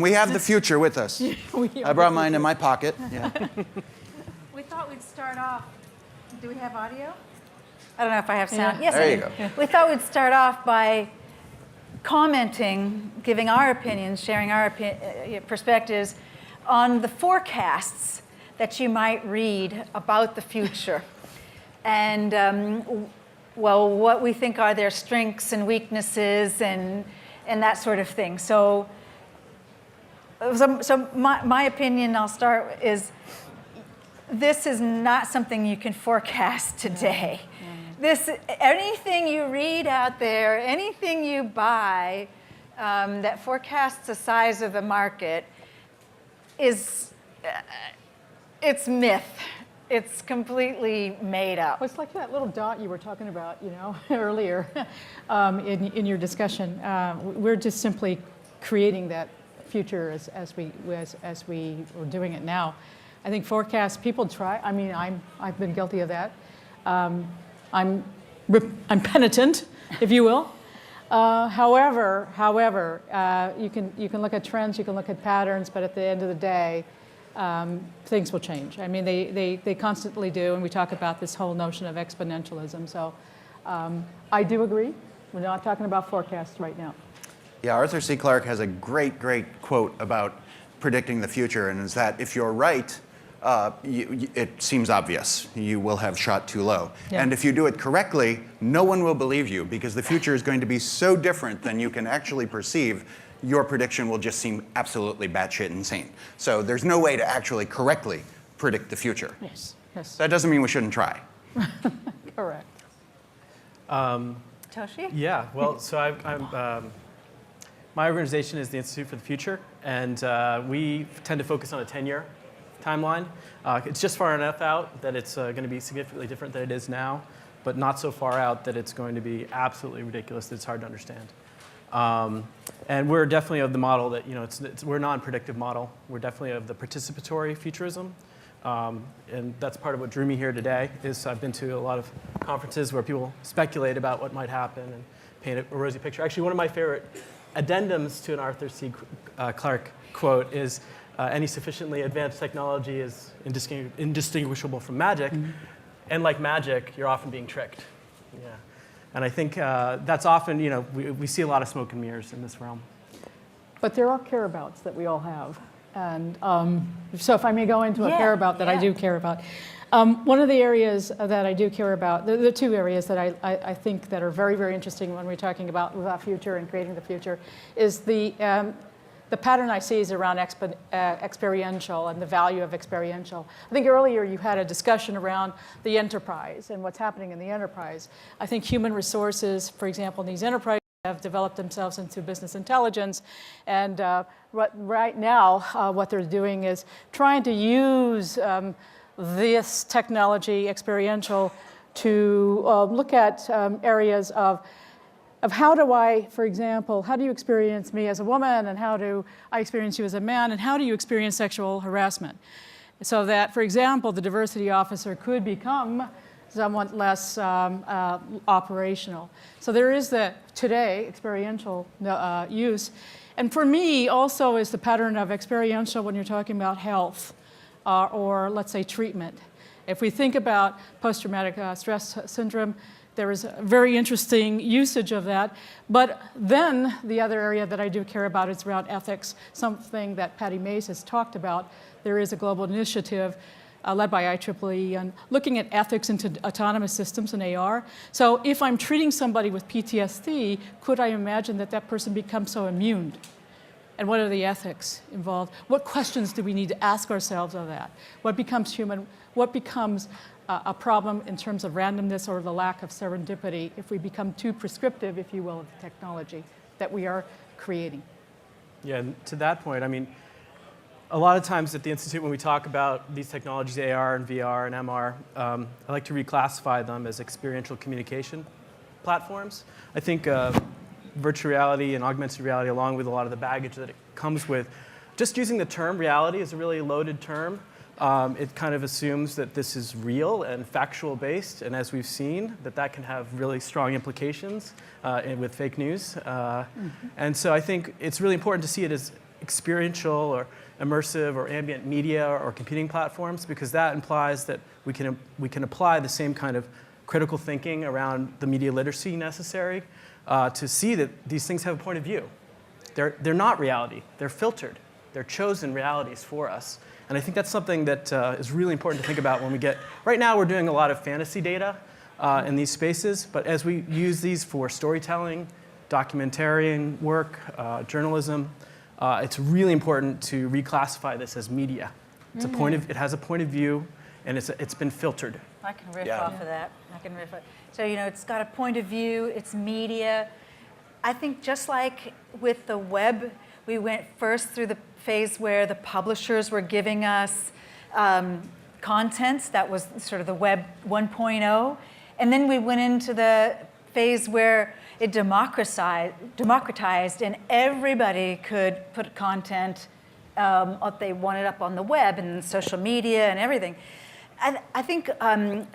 We have the future with us. I brought mine in my pocket. Yeah. We thought we'd start off. Do we have audio? I don't know if I have sound. Yeah. Yes, There you go. We thought we'd start off by commenting, giving our opinions, sharing our perspectives on the forecasts that you might read about the future. And, well, what we think are their strengths and weaknesses and that sort of thing. So my opinion, I'll start, is this is not something you can forecast today. Anything you read out there, anything you buy that forecasts the size of the market is, it's myth. It's completely made up. Well, it's like that little dot you were talking about, earlier in your discussion. We're just simply creating that future as we are doing it now. I think forecasts, people try. I mean, I've been guilty of that. I'm penitent, if you will. However, you can look at trends, you can look at patterns, but at the end of the day, things will change. I mean, they constantly do, and we talk about this whole notion of exponentialism. So I do agree. We're not talking about forecasts right now. Yeah, Arthur C. Clarke has a great quote about predicting the future, and is that if you're right, it seems obvious. You will have shot too low. Yeah. And if you do it correctly, no one will believe you, because the future is going to be so different than you can actually perceive. Your prediction will just seem absolutely batshit insane. So there's no way to actually correctly predict the future. Yes. That doesn't mean we shouldn't try. Correct. Toshi? Yeah, well, so my organization is the Institute for the Future, and we tend to focus on a 10-year timeline. It's just far enough out that it's going to be significantly different than it is now, but not so far out that it's going to be absolutely ridiculous that it's hard to understand. And we're definitely of the model that, we're a non-predictive model. We're definitely of the participatory futurism. And that's part of what drew me here today, is I've been to a lot of conferences where people speculate about what might happen and paint a rosy picture. Actually, one of my favorite addendums to an Arthur C. Clarke quote is, any sufficiently advanced technology is indistinguishable from magic. Mm-hmm. And like magic, you're often being tricked. Yeah. And I think that's often, we see a lot of smoke and mirrors in this realm. But there are care abouts that we all have. And so if I may go into a care about that I do care about. One of the areas that I do care about, the two areas that I think that are very, very interesting when we're talking about the future and creating the future, is the pattern I see is around experiential and the value of experiential. I think earlier you had a discussion around the enterprise and what's happening in the enterprise. I think human resources, for example, in these enterprises have developed themselves into business intelligence. And right now, what they're doing is trying to use this technology, experiential, to look at areas of how do I, for example, how do you experience me as a woman, and how do I experience you as a man, and how do you experience sexual harassment? So that, for example, the diversity officer could become somewhat less operational. So there is that today, experiential use. And for me, also, is the pattern of experiential when you're talking about health or let's say treatment. If we think about post-traumatic stress syndrome, there is a very interesting usage of that. But then the other area that I do care about is around ethics, something that Patty Mays has talked about. There is a global initiative led by IEEE and looking at ethics into autonomous systems and AR. So if I'm treating somebody with PTSD, could I imagine that that person becomes so immune? And what are the ethics involved? What questions do we need to ask ourselves of that? What becomes human? What becomes a problem in terms of randomness or the lack of serendipity if we become too prescriptive, if you will, of the technology that we are creating? Yeah, and to that point, I mean, a lot of times at the Institute when we talk about these technologies, AR and VR and MR, I like to reclassify them as experiential communication platforms. I think virtual reality and augmented reality, along with a lot of the baggage that it comes with, just using the term reality is a really loaded term. It kind of assumes that this is real and factual based, and as we've seen, that can have really strong implications with fake news. And so I think it's really important to see it as experiential or immersive or ambient media or computing platforms, because that implies that we can apply the same kind of critical thinking around the media literacy necessary to see that these things have a point of view. They're not reality. They're filtered. They're chosen realities for us. And I think that's something that is really important to think about when we get, right now we're doing a lot of fantasy data in these spaces, but as we use these for storytelling, documentarian work, journalism, it's really important to reclassify this as media. It's it has a point of view, and it's been filtered. I can riff off of that. So, it's got a point of view, it's media. I think just like with the web, we went first through the phase where the publishers were giving us content. That was sort of the web 1.0. And then we went into the phase where it democratized and everybody could put content if they wanted up on the web and social media and everything. I think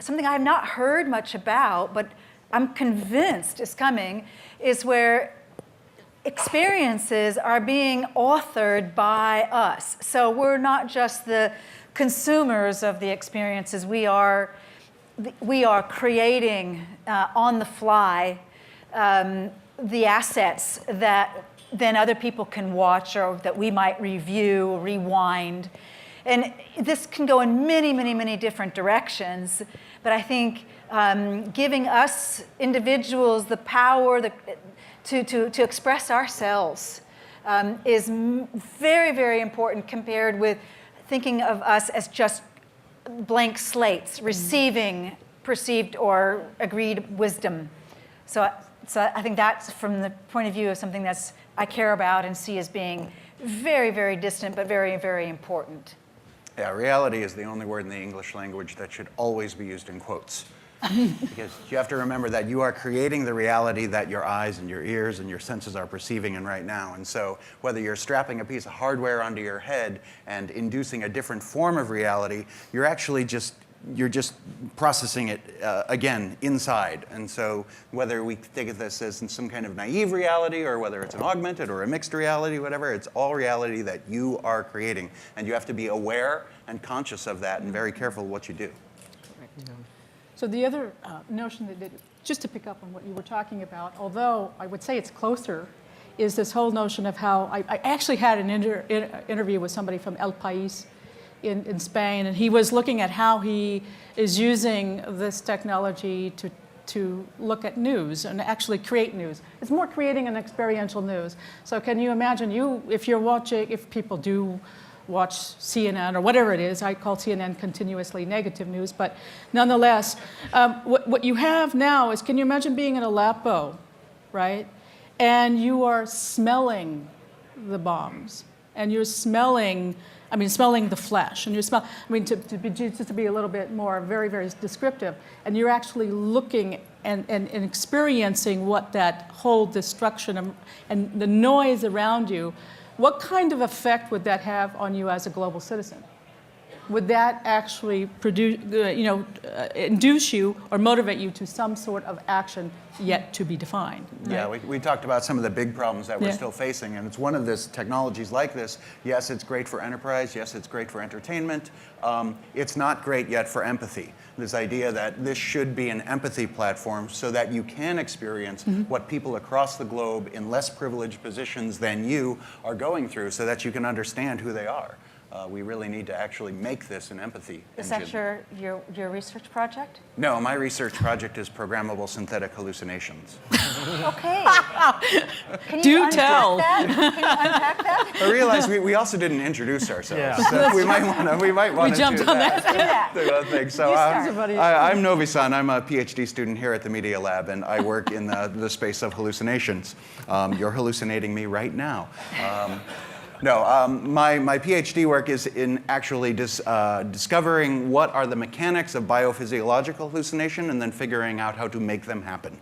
something I've not heard much about, but I'm convinced is coming, is where experiences are being authored by us. So we're not just the consumers of the experiences. We are creating on the fly the assets that then other people can watch or that we might review, rewind. And this can go in many, many, many different directions. But I think giving us individuals the power to express ourselves is very, very important compared with thinking of us as just blank slates, receiving perceived or agreed wisdom. So I think that's from the point of view of something that's I care about and see as being very, very distant, but very, very important. Yeah, reality is the only word in the English language that should always be used in quotes. Because you have to remember that you are creating the reality that your eyes and your ears and your senses are perceiving in right now. And so whether you're strapping a piece of hardware onto your head and inducing a different form of reality, you're actually just processing it again inside. And so whether we think of this as some kind of naive reality or whether it's an augmented or a mixed reality, whatever, it's all reality that you are creating. And you have to be aware and conscious of that and very careful what you do. Correct. So the other notion just to pick up on what you were talking about, although I would say it's closer, is this whole notion of how I actually had an interview with somebody from El País in Spain, and he was looking at how he is using this technology to look at news and actually create news. It's more creating an experiential news. So can you imagine if people do watch CNN or whatever it is, I call CNN continuously negative news, but nonetheless, what you have now is, can you imagine being in Aleppo, right? And you are smelling the bombs, and you're smelling the flesh, and just to be a little bit more very, very descriptive, and you're actually looking and experiencing what that whole destruction and the noise around you. What kind of effect would that have on you as a global citizen? Would that actually induce you or motivate you to some sort of action yet to be defined? Right? Yeah, we talked about some of the big problems that we're still facing, and it's one of this technologies like this. Yes, it's great for enterprise. Yes, it's great for entertainment. It's not great yet for empathy. This idea that this should be an empathy platform so that you can experience what people across the globe in less privileged positions than you are going through, so that you can understand who they are. We really need to actually make this an empathy Is engine. that your research project? No, my research project is programmable synthetic hallucinations. Okay. Can Do you unpack tell. that? Can you unpack that? I realize we also didn't introduce ourselves. Yeah. So we might want to jumped do on that. Do that. Thing. So You start. I'm Novi-san. I'm a PhD student here at the Media Lab, and I work in the space of hallucinations. You're hallucinating me right now. My PhD work is in actually discovering what are the mechanics of biophysiological hallucination and then figuring out how to make them happen.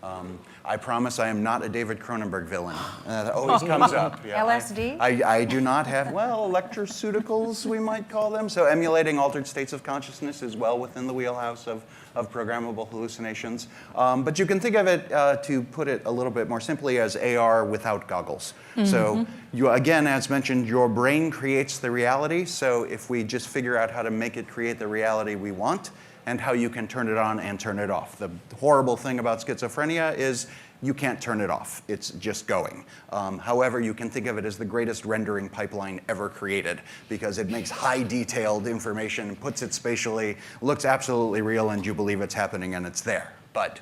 I promise I am not a David Cronenberg villain. That always comes up. Yeah, LSD? I do not have, well, electroceuticals, we might call them. So emulating altered states of consciousness is well within the wheelhouse of programmable hallucinations. But you can think of it, to put it a little bit more simply, as AR without goggles. So you, again, as mentioned, your brain creates the reality. So if we just figure out how to make it create the reality we want, and how you can turn it on and turn it off. The horrible thing about schizophrenia is you can't turn it off. It's just going. However, you can think of it as the greatest rendering pipeline ever created, because it makes high detailed information, puts it spatially, looks absolutely real, and you believe it's happening and it's there, but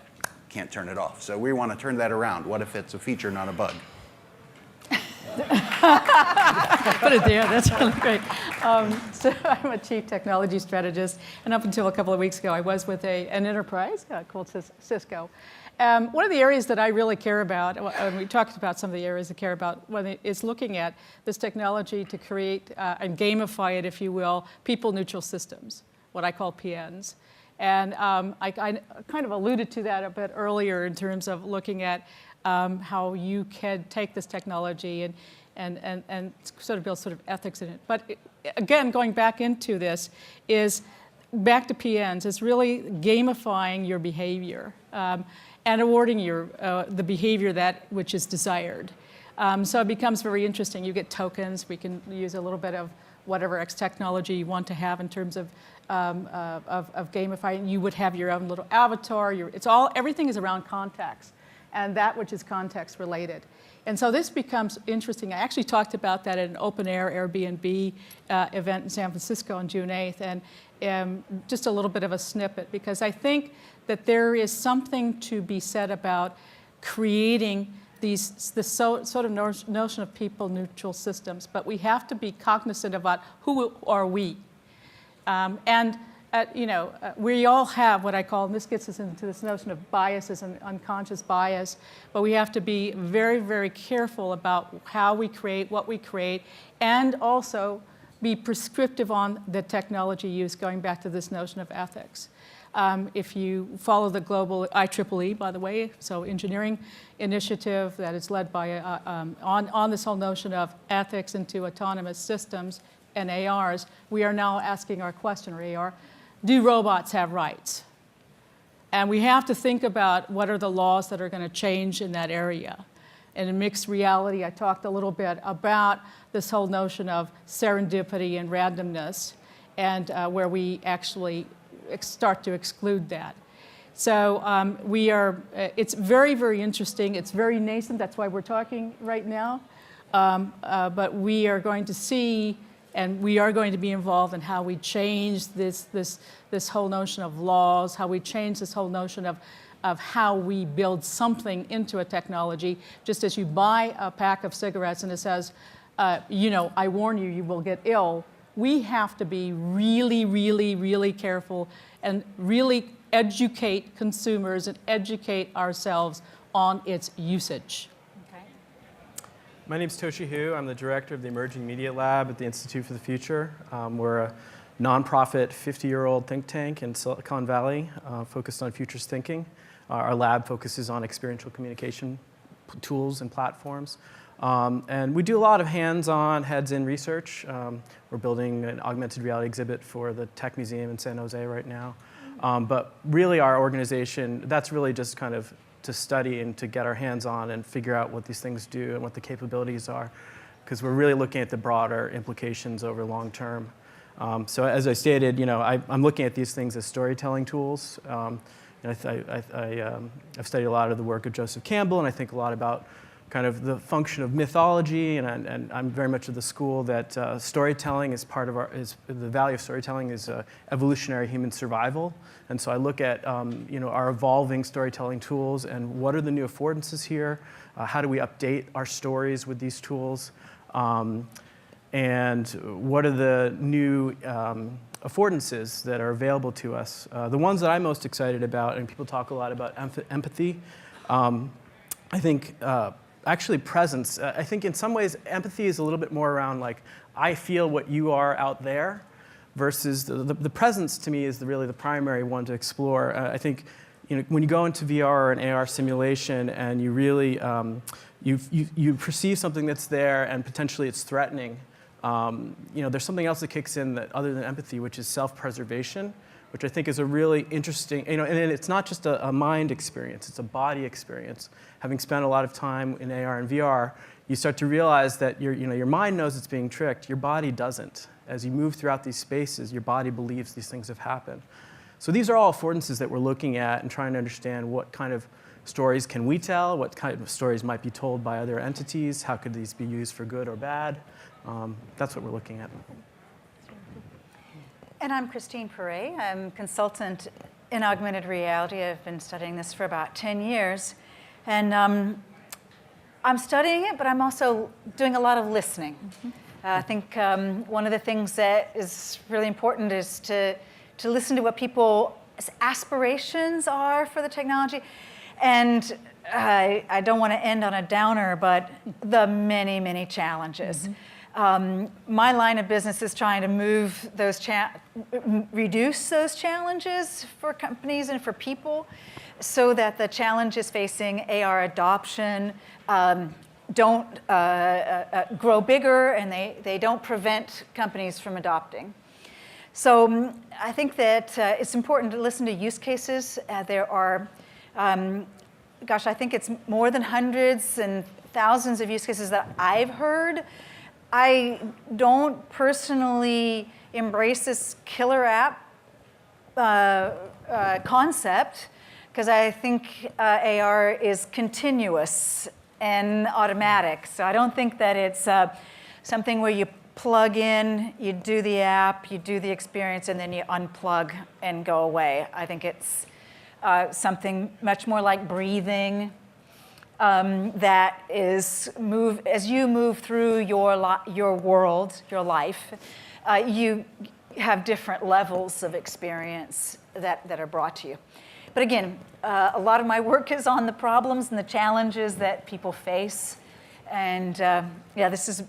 can't turn it off. So we want to turn that around. What if it's a feature, not a bug? Put it there, that's really great. So I'm a chief technology strategist, and up until a couple of weeks ago, I was with an enterprise called Cisco. One of the areas that I really care about, and we talked about some of the areas I care about, is looking at this technology to create and gamify it, if you will, people-neutral systems, what I call PNs. And I kind of alluded to that a bit earlier in terms of looking at how you can take this technology and sort of build sort of ethics in it. But again, going back into this is back to PNs. It's really gamifying your behavior and awarding the behavior that which is desired. So it becomes very interesting. You get tokens. We can use a little bit of whatever X technology you want to have in terms of gamifying. You would have your own little avatar. Everything is around context, and that which is context related. And so this becomes interesting. I actually talked about that at an open-air Airbnb event in San Francisco on June 8th, and just a little bit of a snippet, because I think that there is something to be said about creating this sort of notion of people-neutral systems, but we have to be cognizant about who are we. We all have what I call, and this gets us into this notion of biases and unconscious bias, but we have to be very, very careful about how we create, what we create, and also be prescriptive on the technology use, going back to this notion of ethics. If you follow the global IEEE, by the way, so engineering initiative that is led by, on this whole notion of ethics into autonomous systems and ARs, we are now asking our question, or AR, do robots have rights? And we have to think about what are the laws that are going to change in that area. And in mixed reality, I talked a little bit about this whole notion of serendipity and randomness, and where we actually start to exclude that. So it's very, very interesting. It's very nascent. That's why we're talking right now. But we are going to see, and we are going to be involved in how we change this whole notion of laws, how we change this whole notion of how we build something into a technology. Just as you buy a pack of cigarettes and it says, I warn you, you will get ill. We have to be really, really, really careful and really educate consumers and educate ourselves on its usage. Okay. My name's Toshi Hu. I'm the director of the Emerging Media Lab at the Institute for the Future. We're a nonprofit 50-year-old think tank in Silicon Valley focused on futures thinking. Our lab focuses on experiential communication tools and platforms. And we do a lot of hands-on, heads-in research. We're building an augmented reality exhibit for the Tech Museum in San Jose right now. But really our organization, that's really just kind of to study and to get our hands on and figure out what these things do and what the capabilities are, because we're really looking at the broader implications over long term. So as I stated, I'm looking at these things as storytelling tools. I've studied a lot of the work of Joseph Campbell, and I think a lot about kind of the function of mythology, and I'm very much of the school that storytelling is part of the value of storytelling is evolutionary human survival. And so I look at our evolving storytelling tools and what are the new affordances here, how do we update our stories with these tools, and what are the new affordances that are available to us. The ones that I'm most excited about, and people talk a lot about empathy, I think actually presence. I think in some ways empathy is a little bit more around like, I feel what you are out there, versus the presence to me is really the primary one to explore. I think when you go into VR or an AR simulation and you really you perceive something that's there and potentially it's threatening, there's something else that kicks in that other than empathy, which is self-preservation, which I think is a really interesting, and it's not just a mind experience, it's a body experience. Having spent a lot of time in AR and VR, you start to realize that your mind knows it's being tricked, your body doesn't. As you move throughout these spaces, your body believes these things have happened. So these are all affordances that we're looking at and trying to understand what kind of stories can we tell, what kind of stories might be told by other entities, how could these be used for good or bad. That's what we're looking at. And I'm Christine Perret. I'm consultant in augmented reality. I've been studying this for about 10 years. And I'm studying it, but I'm also doing a lot of listening. I think one of the things that is really important is to listen to what people's aspirations are for the technology. And I don't want to end on a downer, but the many, many challenges. My line of business is trying to move those reduce those challenges for companies and for people so that the challenges facing AR adoption don't grow bigger and they don't prevent companies from adopting. So I think that it's important to listen to use cases. There are, I think it's more than hundreds and thousands of use cases that I've heard. I don't personally embrace this killer app concept because I think AR is continuous and automatic. So I don't think that it's something where you plug in, you do the app, you do the experience, and then you unplug and go away. I think it's something much more like breathing. That is as you move through your world, your life, you have different levels of experience that are brought to you. But again, a lot of my work is on the problems and the challenges that people face, and this is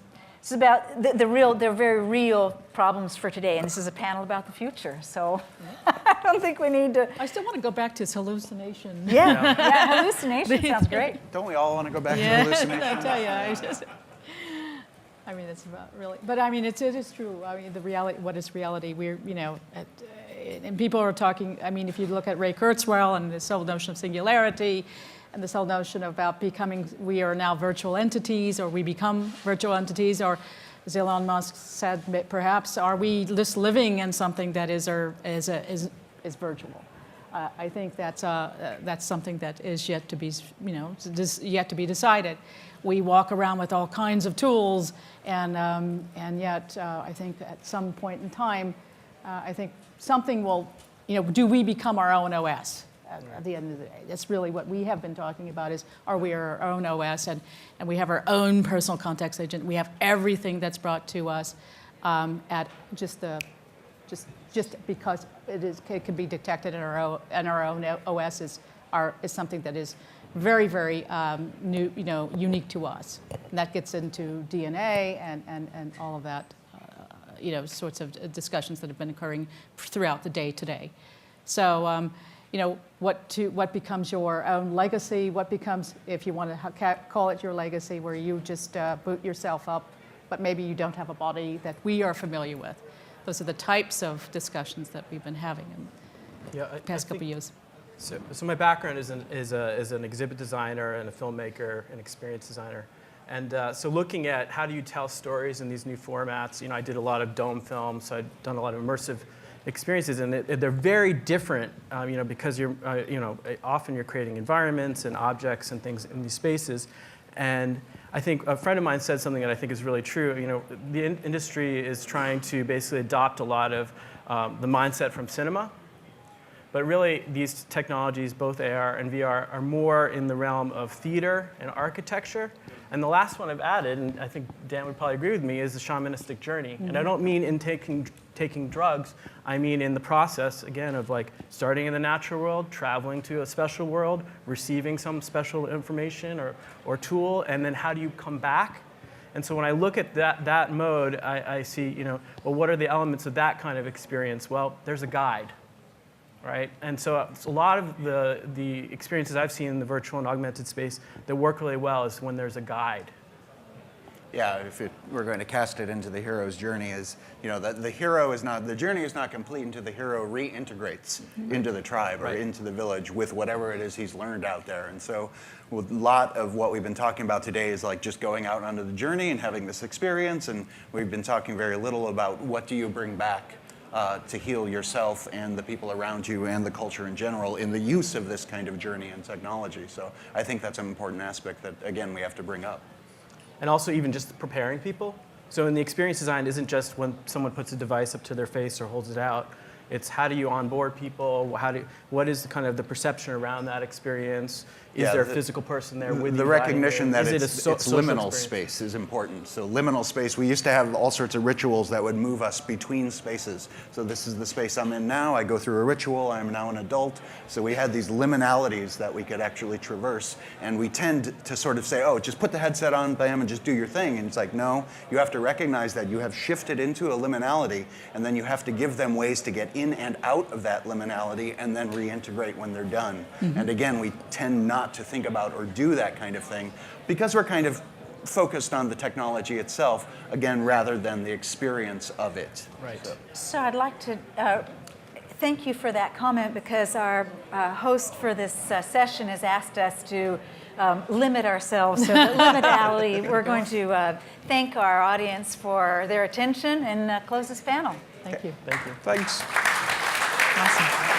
about they're very real problems for today, and this is a panel about the future. So I don't think we need to. I still want to go back to this hallucination. Yeah, hallucination sounds great. Don't we all want to go back to hallucination? I tell you, I mean, it's about really, but I mean, it is true. I mean, the reality. What is reality? We're, and people are talking. I mean, if you look at Ray Kurzweil and this whole notion of singularity, and this whole notion about we are now virtual entities, or we become virtual entities, or as Elon Musk said, perhaps are we just living in something that is virtual? I think that's something that is yet to be, yet to be decided. We walk around with all kinds of tools, and yet I think at some point in time, I think something will, do we become our own OS? At the end of the day, that's really what we have been talking about: is are we our own OS, and we have our own personal context agent. We have everything that's brought to us at just because it can be detected in our own OS is something that is very, very new, unique to us. And that gets into DNA and all of that, sorts of discussions that have been occurring throughout the day today. So. What becomes your own legacy? What becomes, if you want to call it your legacy, where you just boot yourself up, but maybe you don't have a body that we are familiar with. Those are the types of discussions that we've been having in the past couple of years. So my background is an exhibit designer and a filmmaker and experience designer. And so looking at how do you tell stories in these new formats, I did a lot of dome films, so I'd done a lot of immersive experiences, and they're very different, because you're, often you're creating environments and objects and things in these spaces. And I think a friend of mine said something that I think is really true. The industry is trying to basically adopt a lot of the mindset from cinema, but really these technologies, both AR and VR, are more in the realm of theater and architecture. And the last one I've added, and I think Dan would probably agree with me, is the shamanistic journey. Mm-hmm. And I don't mean in taking drugs. I mean in the process, again, of like starting in the natural world, traveling to a special world, receiving some special information or tool, and then how do you come back? And so when I look at that mode, I see, well, what are the elements of that kind of experience? Well, there's a guide. right? And so a lot of the experiences I've seen in the virtual and augmented space that work really well is when there's a guide. Yeah, if we're going to cast it into the hero's journey, is the hero is not, the journey is not complete until the hero reintegrates into the tribe or into the village with whatever it is he's learned out there. And so a lot of what we've been talking about today is like just going out onto the journey and having this experience, and we've been talking very little about what do you bring back to heal yourself and the people around you and the culture in general in the use of this kind of journey and technology. So I think that's an important aspect that, again, we have to bring up. And also even just preparing people. So in the experience design isn't just when someone puts a device up to their face or holds it out. It's how do you onboard people? What is kind of the perception around that experience? Is there a physical person there with you? The recognition that it's liminal experience? space is important. So liminal space, we used to have all sorts of rituals that would move us between spaces. So this is the space I'm in now. I go through a ritual. I'm now an adult. So we had these liminalities that we could actually traverse. And we tend to sort of say, oh, just put the headset on, bam, and just do your thing. And it's like, no, you have to recognize that you have shifted into a liminality, and then you have to give them ways to get in and out of that liminality and then reintegrate when they're done. And again, we tend not to think about or do that kind of thing because we're kind of focused on the technology itself, again, rather than the experience of it. Right. So I'd like to thank you for that comment, because our host for this session has asked us to limit ourselves. So liminality, we're going to thank our audience for their attention and close this panel. Thank you. Thank you. Thanks. Awesome.